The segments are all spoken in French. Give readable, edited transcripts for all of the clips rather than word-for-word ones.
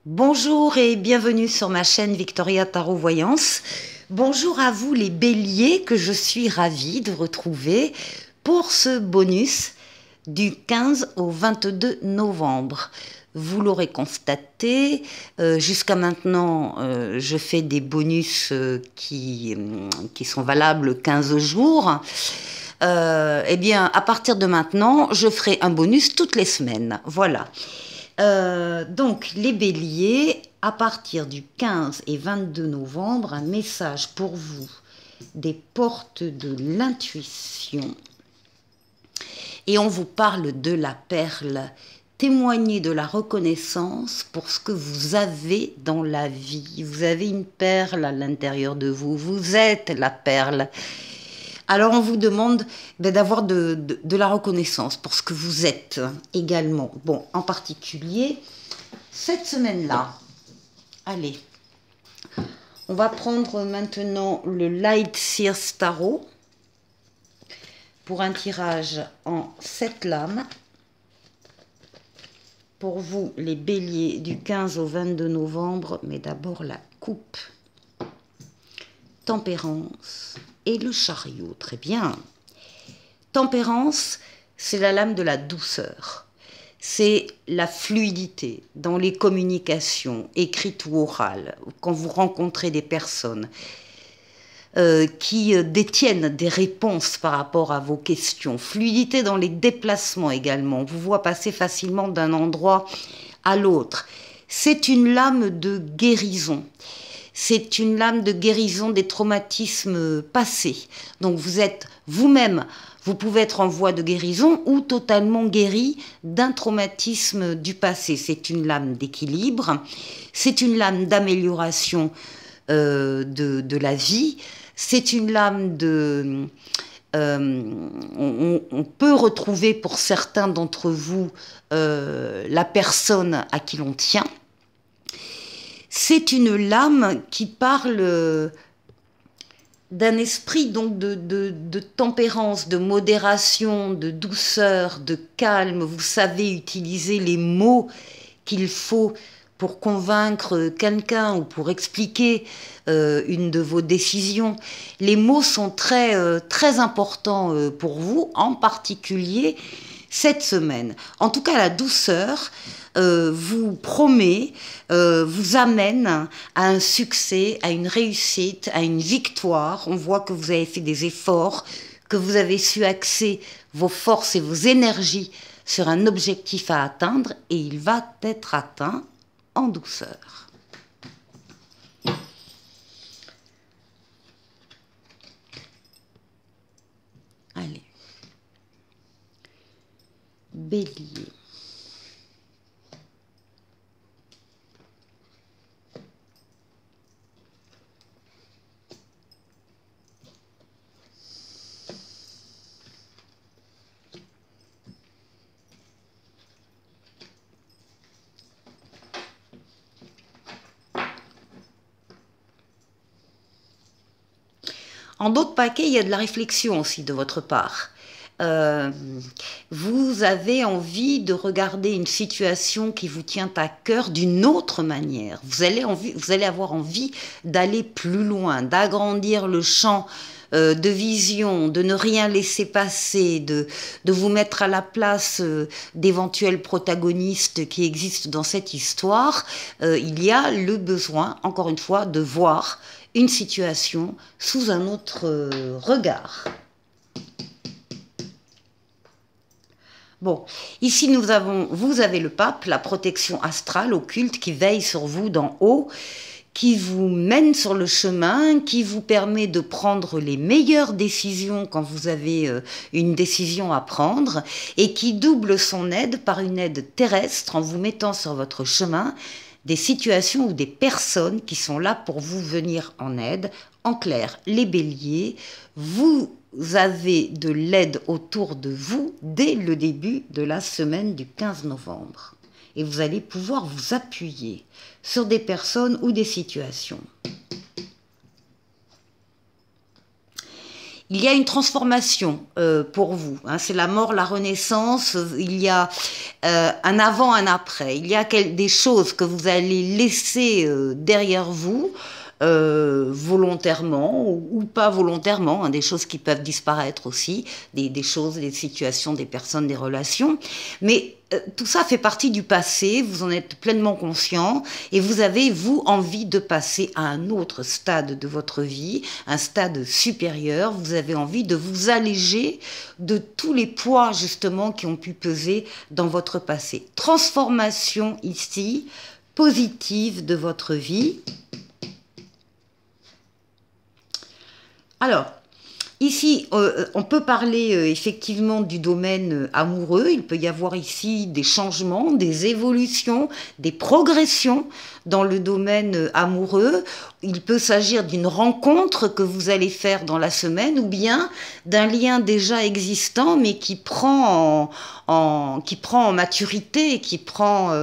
Bonjour et bienvenue sur ma chaîne Victoria Tarot Voyance. Bonjour à vous les béliers que je suis ravie de retrouver pour ce bonus du 15 au 22 novembre. Vous l'aurez constaté, jusqu'à maintenant, je fais des bonus qui sont valables 15 jours. Eh bien, à partir de maintenant, je ferai un bonus toutes les semaines. Voilà. Donc, les béliers, à partir du 15 et 22 novembre, un message pour vous des portes de l'intuition. Et on vous parle de la perle. Témoignez de la reconnaissance pour ce que vous avez dans la vie. Vous avez une perle à l'intérieur de vous. Vous êtes la perle. Alors on vous demande d'avoir de la reconnaissance pour ce que vous êtes également. Bon, en particulier, cette semaine-là, allez, on va prendre maintenant le Light Seers Tarot pour un tirage en 7 lames. Pour vous, les béliers du 15 au 22 novembre, mais d'abord la coupe, tempérance et le chariot. Très bien. Tempérance, c'est la lame de la douceur. C'est la fluidité dans les communications, écrites ou orales, quand vous rencontrez des personnes qui détiennent des réponses par rapport à vos questions. Fluidité dans les déplacements également. On vous voit passer facilement d'un endroit à l'autre. C'est une lame de guérison. C'est une lame de guérison des traumatismes passés. Donc vous êtes vous-même, vous pouvez être en voie de guérison ou totalement guéri d'un traumatisme du passé. C'est une lame d'équilibre, c'est une lame d'amélioration de la vie, c'est une lame de... on peut retrouver pour certains d'entre vous la personne à qui l'on tient. C'est une lame qui parle d'un esprit donc de tempérance, de modération, de douceur, de calme. Vous savez utiliser les mots qu'il faut pour convaincre quelqu'un ou pour expliquer une de vos décisions. Les mots sont très importants pour vous, en particulier cette semaine. En tout cas, la douceur vous promet, vous amène à un succès, à une réussite, à une victoire. On voit que vous avez fait des efforts, que vous avez su axer vos forces et vos énergies sur un objectif à atteindre et il va être atteint en douceur. Allez. Bélier. En d'autres paquets, il y a de la réflexion aussi de votre part. Vous avez envie de regarder une situation qui vous tient à cœur d'une autre manière. Vous allez avoir envie d'aller plus loin, d'agrandir le champ de vision, de ne rien laisser passer, de vous mettre à la place d'éventuels protagonistes qui existent dans cette histoire. Il y a le besoin, encore une fois, de voir une situation sous un autre regard. Bon, ici vous avez le pape, la protection astrale, occulte, qui veille sur vous d'en haut, qui vous mène sur le chemin, qui vous permet de prendre les meilleures décisions quand vous avez une décision à prendre, et qui double son aide par une aide terrestre en vous mettant sur votre chemin des situations ou des personnes qui sont là pour vous venir en aide. En clair, les béliers, vous avez de l'aide autour de vous dès le début de la semaine du 15 novembre. Et vous allez pouvoir vous appuyer sur des personnes ou des situations. il y a une transformation pour vous. Hein, c'est la mort, la renaissance. Il y a un avant, un après. Il y a des choses que vous allez laisser derrière vous, volontairement ou pas volontairement, hein, des choses qui peuvent disparaître aussi, des choses, des situations, des personnes, des relations. Mais tout ça fait partie du passé, vous en êtes pleinement conscient et vous avez, vous, envie de passer à un autre stade de votre vie, un stade supérieur. Vous avez envie de vous alléger de tous les poids, justement, qui ont pu peser dans votre passé. Transformation ici, positive de votre vie. Alors, ici, on peut parler effectivement du domaine amoureux. Il peut y avoir ici des changements, des évolutions, des progressions dans le domaine amoureux. Il peut s'agir d'une rencontre que vous allez faire dans la semaine ou bien d'un lien déjà existant mais qui prend en maturité, qui prend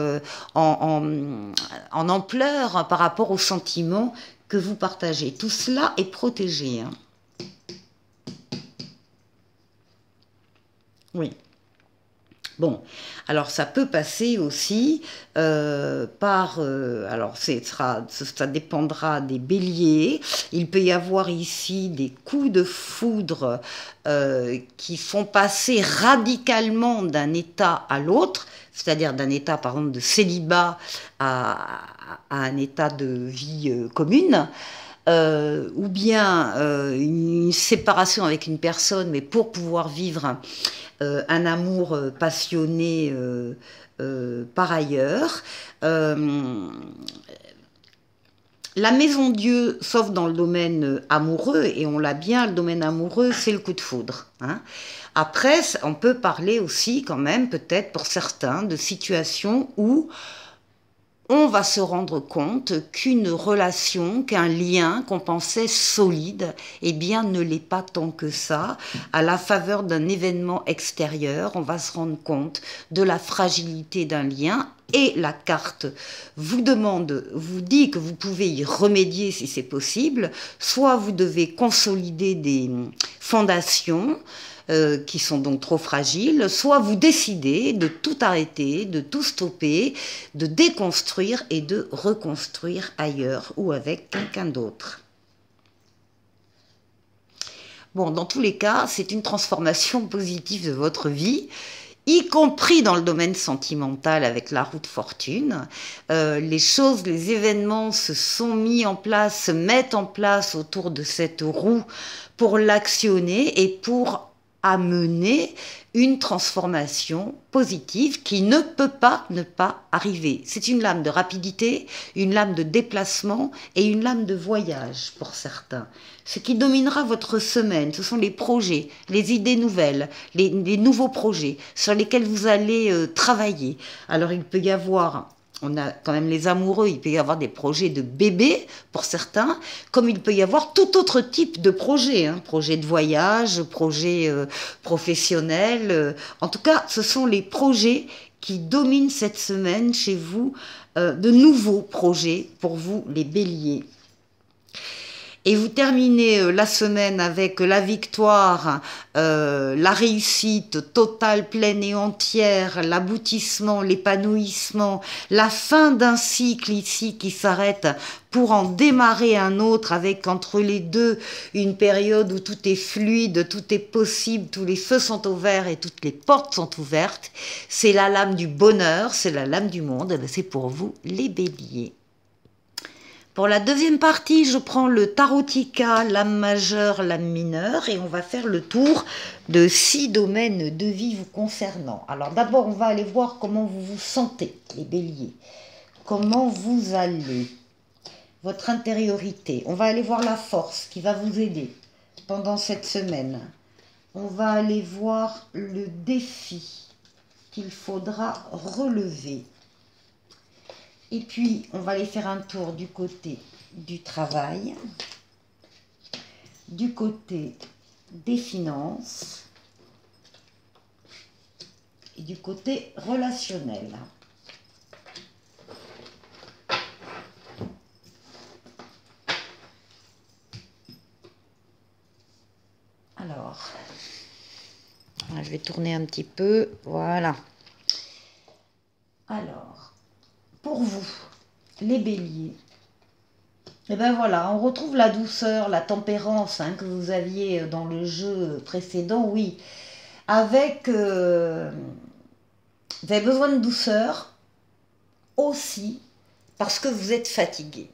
en ampleur par rapport aux sentiments que vous partagez. Tout cela est protégé, hein. Oui. Bon, alors ça peut passer aussi par, alors ça dépendra des béliers. Il peut y avoir ici des coups de foudre qui font passer radicalement d'un état à l'autre, c'est-à-dire d'un état par exemple de célibat à un état de vie commune. Ou bien une séparation avec une personne, mais pour pouvoir vivre un amour passionné par ailleurs. La maison Dieu, sauf dans le domaine amoureux, et on l'a bien, le domaine amoureux, c'est le coup de foudre. Hein. Après, on peut parler aussi quand même, peut-être pour certains, de situations où on va se rendre compte qu'une relation, qu'un lien qu'on pensait solide, eh bien ne l'est pas tant que ça. À la faveur d'un événement extérieur, on va se rendre compte de la fragilité d'un lien et la carte vous dit que vous pouvez y remédier si c'est possible, soit vous devez consolider des fondations, qui sont donc trop fragiles, soit vous décidez de tout arrêter, de tout stopper, de déconstruire et de reconstruire ailleurs ou avec quelqu'un d'autre. Bon, dans tous les cas, c'est une transformation positive de votre vie, y compris dans le domaine sentimental avec la roue de fortune. Les choses, les événements se sont mis en place, se mettent en place autour de cette roue pour l'actionner et pour amener une transformation positive qui ne peut pas ne pas arriver. C'est une lame de rapidité, une lame de déplacement et une lame de voyage pour certains. Ce qui dominera votre semaine, ce sont les projets, les idées nouvelles, les nouveaux projets sur lesquels vous allez travailler. Alors il peut y avoir, on a quand même les amoureux, il peut y avoir des projets de bébé pour certains, comme il peut y avoir tout autre type de projet, hein, projet de voyage, projet professionnel. En tout cas, ce sont les projets qui dominent cette semaine chez vous, de nouveaux projets pour vous, les béliers. Et vous terminez la semaine avec la victoire, la réussite totale, pleine et entière, l'aboutissement, l'épanouissement, la fin d'un cycle ici qui s'arrête pour en démarrer un autre avec entre les deux une période où tout est fluide, tout est possible, tous les feux sont ouverts et toutes les portes sont ouvertes. C'est la lame du bonheur, c'est la lame du monde, c'est pour vous les béliers. Pour la deuxième partie, je prends le tarotica, lame majeure, lame mineure, et on va faire le tour de 6 domaines de vie vous concernant. Alors d'abord, on va aller voir comment vous vous sentez, les béliers. Comment vous allez, votre intériorité. On va aller voir la force qui va vous aider pendant cette semaine. On va aller voir le défi qu'il faudra relever. Et puis, on va aller faire un tour du côté du travail, du côté des finances et du côté relationnel. je vais tourner un petit peu. Voilà. Alors, pour vous, les béliers, et ben voilà, on retrouve la douceur, la tempérance que vous aviez dans le jeu précédent, oui. Avec, vous avez besoin de douceur aussi parce que vous êtes fatigué.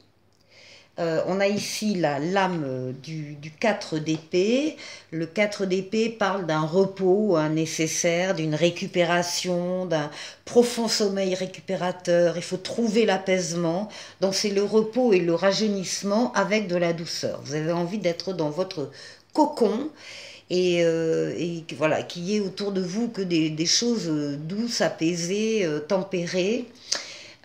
On a ici la lame du 4 d'épée. Le 4 d'épée parle d'un repos nécessaire, d'une récupération, d'un profond sommeil récupérateur. Il faut trouver l'apaisement. Donc c'est le repos et le rajeunissement avec de la douceur. Vous avez envie d'être dans votre cocon et voilà, qu'il y ait autour de vous que des choses douces, apaisées, tempérées.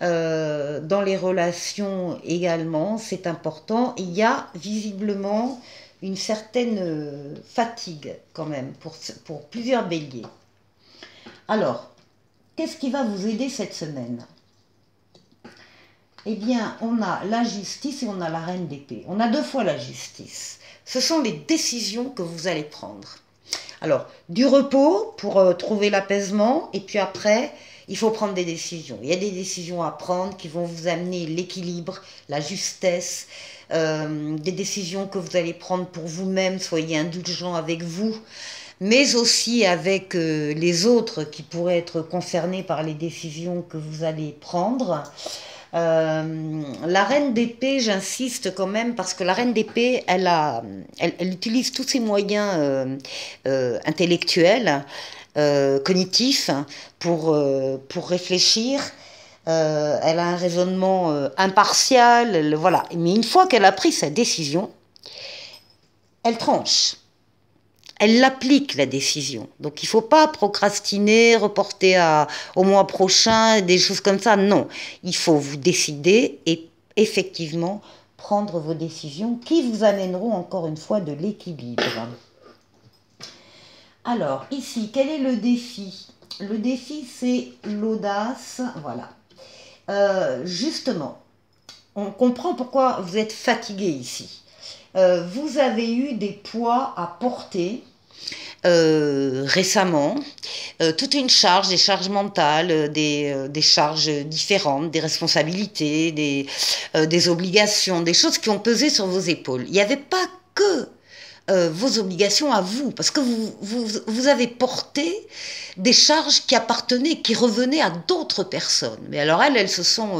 Dans les relations également, c'est important. Il y a visiblement une certaine fatigue quand même pour plusieurs béliers. Alors, qu'est-ce qui va vous aider cette semaine? Eh bien, on a la justice et on a la reine d'épée. On a 2 fois la justice. Ce sont les décisions que vous allez prendre. Alors, du repos pour trouver l'apaisement, et puis après, il faut prendre des décisions. Il y a des décisions à prendre qui vont vous amener l'équilibre, la justesse, des décisions que vous allez prendre pour vous-même, soyez indulgents avec vous, mais aussi avec les autres qui pourraient être concernés par les décisions que vous allez prendre. La reine d'épée, j'insiste quand même, parce que la reine d'épée, elle utilise tous ses moyens intellectuels, cognitifs, pour réfléchir. Elle a un raisonnement impartial, voilà. Mais une fois qu'elle a pris sa décision, elle tranche. Elle applique la décision. Donc il ne faut pas procrastiner, reporter au mois prochain, des choses comme ça. Non, il faut vous décider et effectivement prendre vos décisions qui vous amèneront encore une fois de l'équilibre. Alors ici, quel est le défi? Le défi, c'est l'audace. Voilà. Justement, on comprend pourquoi vous êtes fatigué ici. Vous avez eu des poids à porter récemment, toute une charge, des charges mentales, des charges différentes, des responsabilités, des obligations, des choses qui ont pesé sur vos épaules. Il n'y avait pas que vos obligations à vous, parce que vous avez porté des charges qui appartenaient, qui revenaient à d'autres personnes. Mais alors elles se sont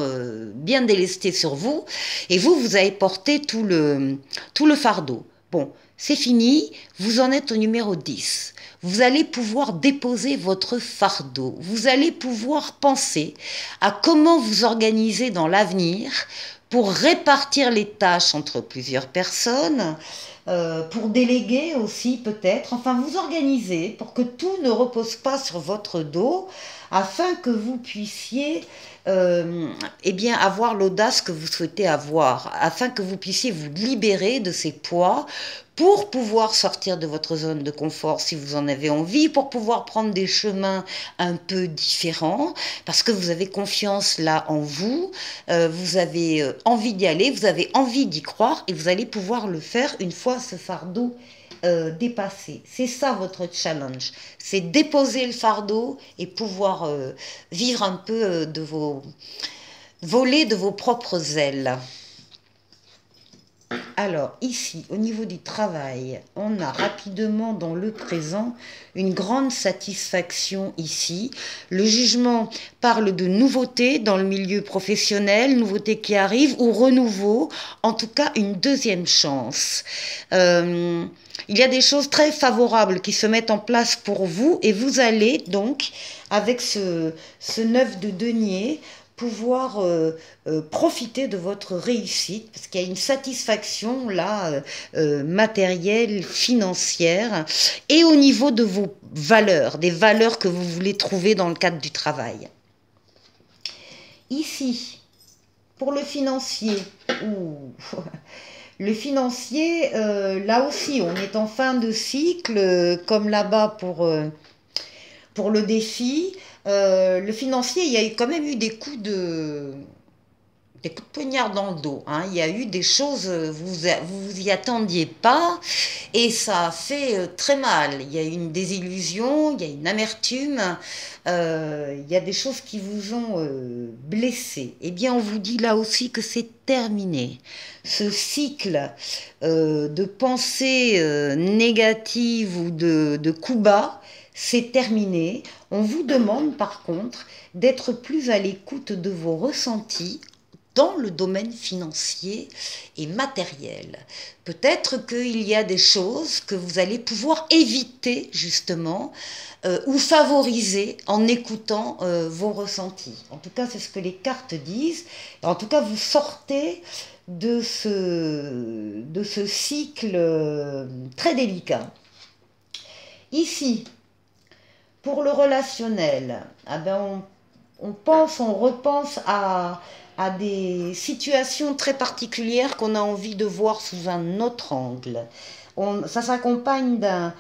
bien délestées sur vous, et vous avez porté tout le fardeau. Bon, c'est fini, vous en êtes au numéro 10. Vous allez pouvoir déposer votre fardeau. Vous allez pouvoir penser à comment vous organiser dans l'avenir pour répartir les tâches entre plusieurs personnes, pour déléguer aussi peut-être, enfin vous organiser pour que tout ne repose pas sur votre dos, afin que vous puissiez eh bien, avoir l'audace que vous souhaitez avoir, afin que vous puissiez vous libérer de ces poids pour pouvoir sortir de votre zone de confort si vous en avez envie, pour pouvoir prendre des chemins un peu différents, parce que vous avez confiance là en vous, vous avez envie d'y aller, vous avez envie d'y croire, et vous allez pouvoir le faire une fois ce fardeau dépassé. C'est ça votre challenge, c'est déposer le fardeau et pouvoir vivre un peu voler de vos propres ailes. Alors ici, au niveau du travail, on a rapidement dans le présent une grande satisfaction ici. Le jugement parle de nouveautés dans le milieu professionnel, nouveautés qui arrivent ou renouveau, en tout cas une deuxième chance. Il y a des choses très favorables qui se mettent en place pour vous et vous allez donc, avec ce 9 de denier, pouvoir profiter de votre réussite, parce qu'il y a une satisfaction là, matérielle, financière, et au niveau de vos valeurs, des valeurs que vous voulez trouver dans le cadre du travail. Ici, pour le financier, le financier, là aussi, on est en fin de cycle, comme là-bas pour le défi. Le financier, il y a quand même eu des coups des coups de poignard dans le dos. Hein. Il y a eu des choses, vous y attendiez pas, et ça a fait très mal. Il y a eu une désillusion, il y a une amertume, il y a des choses qui vous ont blessé. Eh bien, on vous dit là aussi que c'est terminé. Ce cycle de pensées négatives ou de coups bas, c'est terminé. On vous demande par contre d'être plus à l'écoute de vos ressentis dans le domaine financier et matériel. Peut-être qu'il y a des choses que vous allez pouvoir éviter justement ou favoriser en écoutant vos ressentis. En tout cas, c'est ce que les cartes disent. En tout cas, vous sortez de ce cycle très délicat. Ici, pour le relationnel, ah ben on repense à des situations très particulières qu'on a envie de voir sous un autre angle. Ça s'accompagne d'un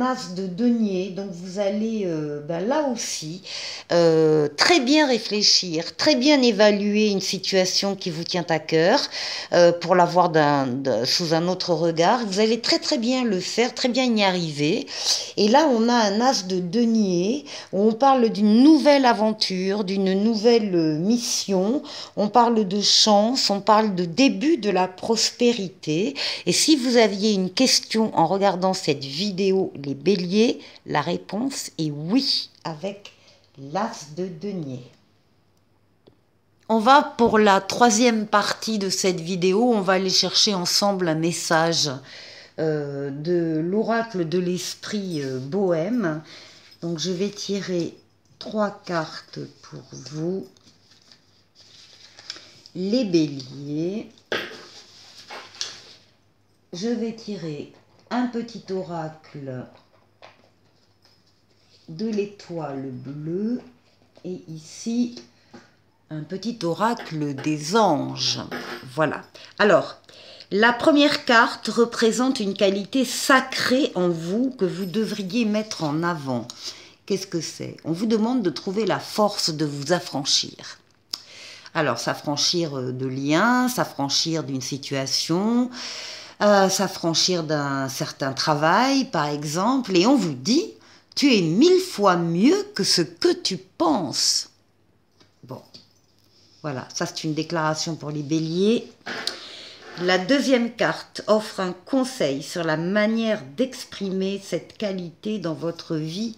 as de denier, donc vous allez là aussi très bien réfléchir, très bien évaluer une situation qui vous tient à cœur pour la voir sous un autre regard. Vous allez très très bien le faire, très bien y arriver. Et là on a un as de denier où on parle d'une nouvelle aventure, d'une nouvelle mission, on parle de chance, on parle de début de la prospérité. Et si vous aviez une question en regardant cette vidéo, les béliers, la réponse est oui, avec l'as de denier. On va pour la troisième partie de cette vidéo, on va aller chercher ensemble un message de l'oracle de l'esprit bohème. Donc je vais tirer 3 cartes pour vous, les béliers. Je vais tirer un petit oracle de l'étoile bleue et ici un petit oracle des anges. Voilà. Alors, la première carte représente une qualité sacrée en vous que vous devriez mettre en avant. Qu'est-ce que c'est? On vous demande de trouver la force de vous affranchir. Alors, s'affranchir de liens, s'affranchir d'une situation, s'affranchir d'un certain travail, par exemple, et on vous dit, tu es 1000 fois mieux que ce que tu penses. Bon, voilà, ça c'est une déclaration pour les béliers. La deuxième carte offre un conseil sur la manière d'exprimer cette qualité dans votre vie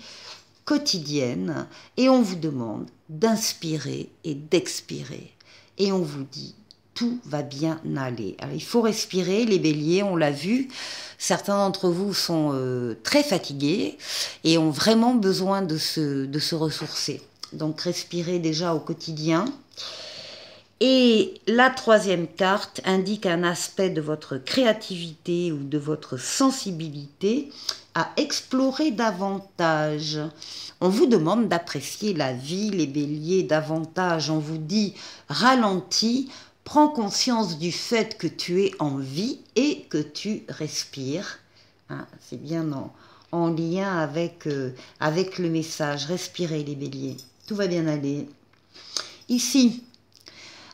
quotidienne, et on vous demande d'inspirer et d'expirer. Et on vous dit, tout va bien aller. Alors, il faut respirer, les béliers, on l'a vu. Certains d'entre vous sont très fatigués et ont vraiment besoin de se ressourcer. Donc, respirez déjà au quotidien. Et la troisième carte indique un aspect de votre créativité ou de votre sensibilité à explorer davantage. On vous demande d'apprécier la vie, les béliers, davantage. On vous dit ralentis. Prends conscience du fait que tu es en vie et que tu respires. Hein, c'est bien en lien avec le message. Respirez les béliers. Tout va bien aller. Ici,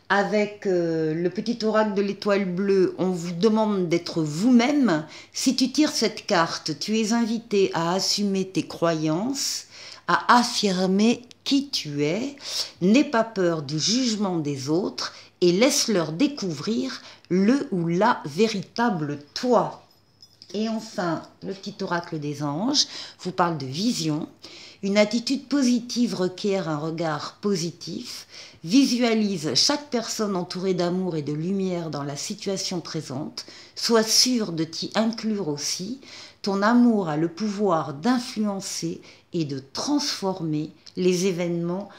avec le petit oracle de l'étoile bleue, on vous demande d'être vous-même. Si tu tires cette carte, tu es invité à assumer tes croyances, à affirmer qui tu es. N'aie pas peur du jugement des autres et laisse-leur découvrir le ou la véritable toi. Et enfin, le petit oracle des anges vous parle de vision. Une attitude positive requiert un regard positif. Visualise chaque personne entourée d'amour et de lumière dans la situation présente. Sois sûr de t'y inclure aussi. Ton amour a le pouvoir d'influencer et de transformer les événements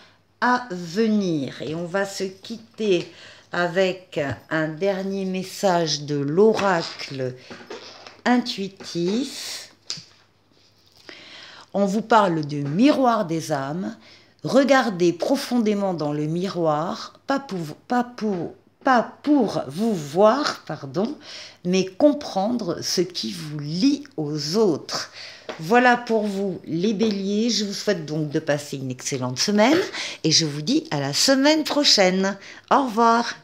à venir. Et on va se quitter avec un dernier message de l'oracle intuitif. On vous parle du miroir des âmes. Regardez profondément dans le miroir, pas pour vous voir, mais comprendre ce qui vous lie aux autres. Voilà pour vous les béliers. Je vous souhaite donc de passer une excellente semaine et je vous dis à la semaine prochaine. Au revoir.